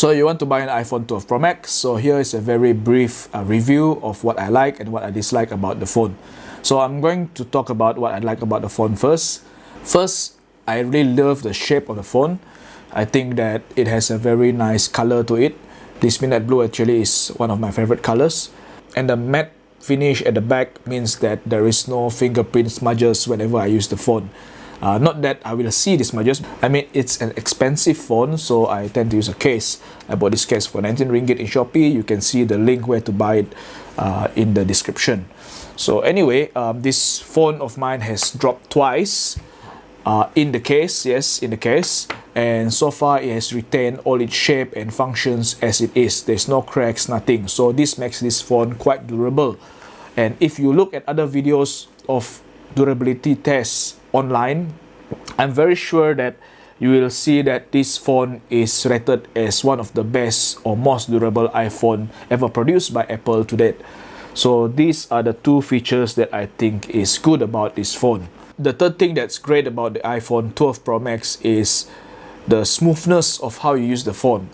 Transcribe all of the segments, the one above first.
So you want to buy an iPhone 12 Pro Max. So here is a very brief review of what I like and what I dislike about the phone. So I'm going to talk about what I like about the phone first. First, I really love the shape of the phone. I think that it has a very nice color to it. This midnight blue actually is one of my favorite colors. And the matte finish at the back means that there is no fingerprint smudges whenever I use the phone. Not that I will see the smudges. I mean, it's an expensive phone, so I tend to use a case. I bought this case for 19 ringgit in Shopee. You can see the link where to buy it in the description. So anyway, this phone of mine has dropped twice in the case, yes, in the case. And so far, it has retained all its shape and functions as it is. There's no cracks, nothing. So this makes this phone quite durable. And if you look at other videos of durability tests online, I'm very sure that you will see that this phone is rated as one of the best or most durable iPhone ever produced by Apple to date. So these are the two features that I think is good about this phone. The third thing that's great about the iPhone 12 Pro Max is the smoothness of how you use the phone.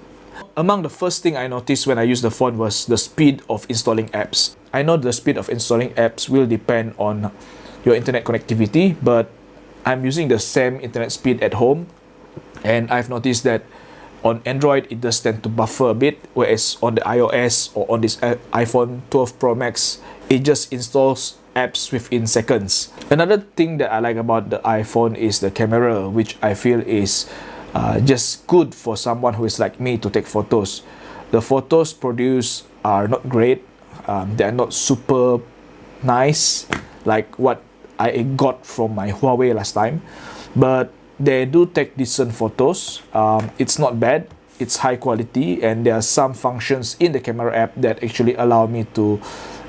Among the first thing I noticed when I used the phone was the speed of installing apps. I know the speed of installing apps will depend on your internet connectivity, but I'm using the same internet speed at home, and I've noticed that on Android it does tend to buffer a bit, whereas on the iOS or on this iPhone 12 Pro Max, it just installs apps within seconds. Another thing that I like about the iPhone is the camera, which I feel is just good for someone who is like me to take photos. The photos produced are not great. They are not super nice like what I got from my Huawei last time, but they do take decent photos. It's not bad, it's high quality, and there are some functions in the camera app that actually allow me to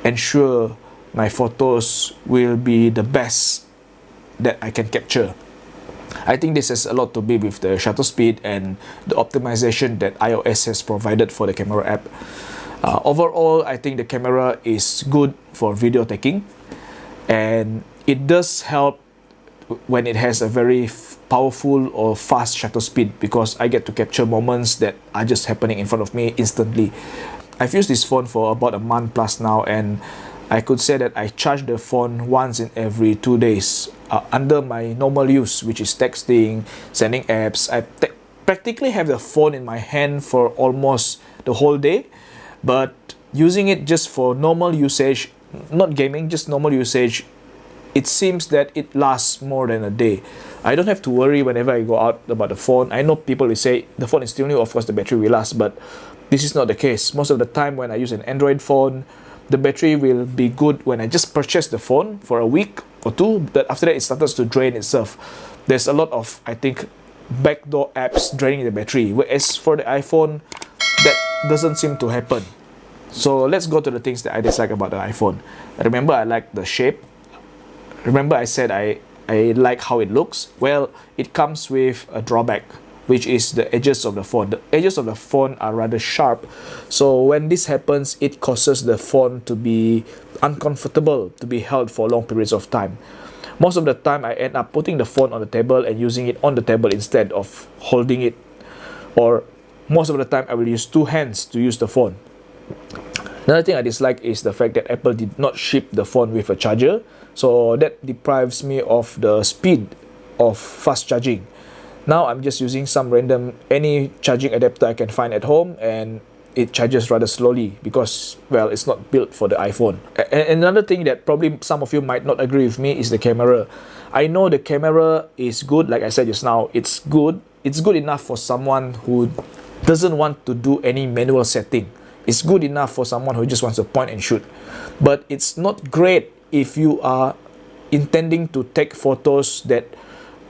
ensure my photos will be the best that I can capture. I think this has a lot to do with the shutter speed and the optimization that iOS has provided for the camera app. Overall, I think the camera is good for video taking, and it does help when it has a very powerful or fast shutter speed, because I get to capture moments that are just happening in front of me instantly. I've used this phone for about a month plus now, and I could say that I charge the phone once in every 2 days under my normal use, which is texting, sending apps. I practically have the phone in my hand for almost the whole day, but using it just for normal usage, not gaming, just normal usage, it seems that it lasts more than a day. I don't have to worry whenever I go out about the phone. I know people will say the phone is still new, of course the battery will last, but this is not the case. Most of the time when I use an Android phone, the battery will be good when I just purchase the phone for a week or two, but after that it starts to drain itself. There's a lot of, I think, backdoor apps draining the battery, whereas for the iPhone, that doesn't seem to happen. So let's go to the things that I dislike about the iPhone. Remember, I like the shape. Remember I said I like how it looks? Well, it comes with a drawback, which is the edges of the phone. The edges of the phone are rather sharp. So when this happens, it causes the phone to be uncomfortable to be held for long periods of time. Most of the time, I end up putting the phone on the table and using it on the table instead of holding it. Or most of the time, I will use two hands to use the phone. Another thing I dislike is the fact that Apple did not ship the phone with a charger. So that deprives me of the speed of fast charging. Now I'm just using some random, any charging adapter I can find at home, and it charges rather slowly because, well, it's not built for the iPhone. And another thing that probably some of you might not agree with me is the camera. I know the camera is good, like I said just now, it's good. It's good enough for someone who doesn't want to do any manual setting. It's good enough for someone who just wants to point and shoot. But it's not great if you are intending to take photos that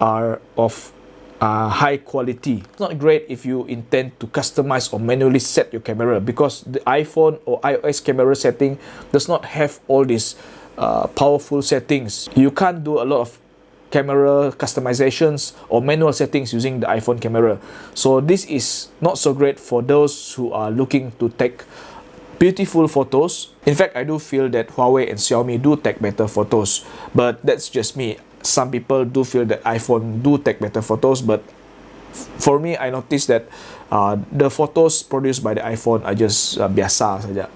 are of high quality. It's not great if you intend to customize or manually set your camera, because the iPhone or iOS camera setting does not have all these powerful settings. You can't do a lot of camera customizations or manual settings using the iPhone camera. So this is not so great for those who are looking to take beautiful photos. In fact, I do feel that Huawei and Xiaomi do take better photos, but that's just me. Some people do feel that iPhone do take better photos, but For me, I noticed that the photos produced by the iPhone are just biasa saja.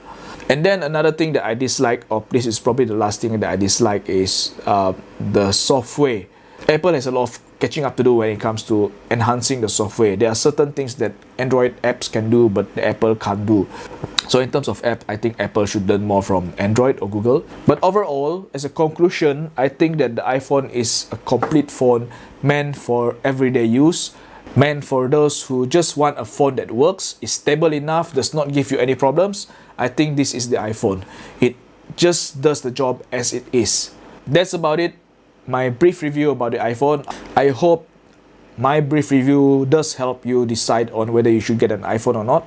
And then another thing that I dislike, or this is probably the last thing that I dislike, is the software. Apple has a lot of catching up to do when it comes to enhancing the software. There are certain things that Android apps can do, but the Apple can't do. So in terms of app, I think Apple should learn more from Android or Google. But overall, as a conclusion, I think that the iPhone is a complete phone meant for everyday use, meant for those who just want a phone that works, is stable enough, does not give you any problems. I think this is the iPhone. It just does the job as it is. That's about it. My brief review about the iPhone. I hope my brief review does help you decide on whether you should get an iPhone or not.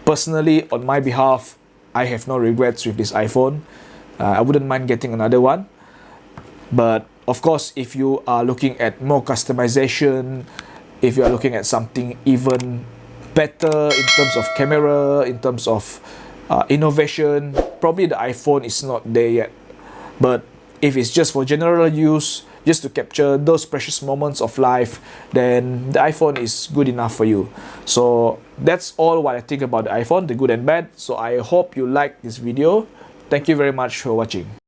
Personally, on my behalf, I have no regrets with this iPhone. I wouldn't mind getting another one. But of course, if you are looking at more customization, if you are looking at something even better in terms of camera, in terms of innovation, probably the iPhone is not there yet. But if it's just for general use, just to capture those precious moments of life, then the iPhone is good enough for you. So that's all what I think about the iPhone, the good and bad. So I hope you like this video. Thank you very much for watching.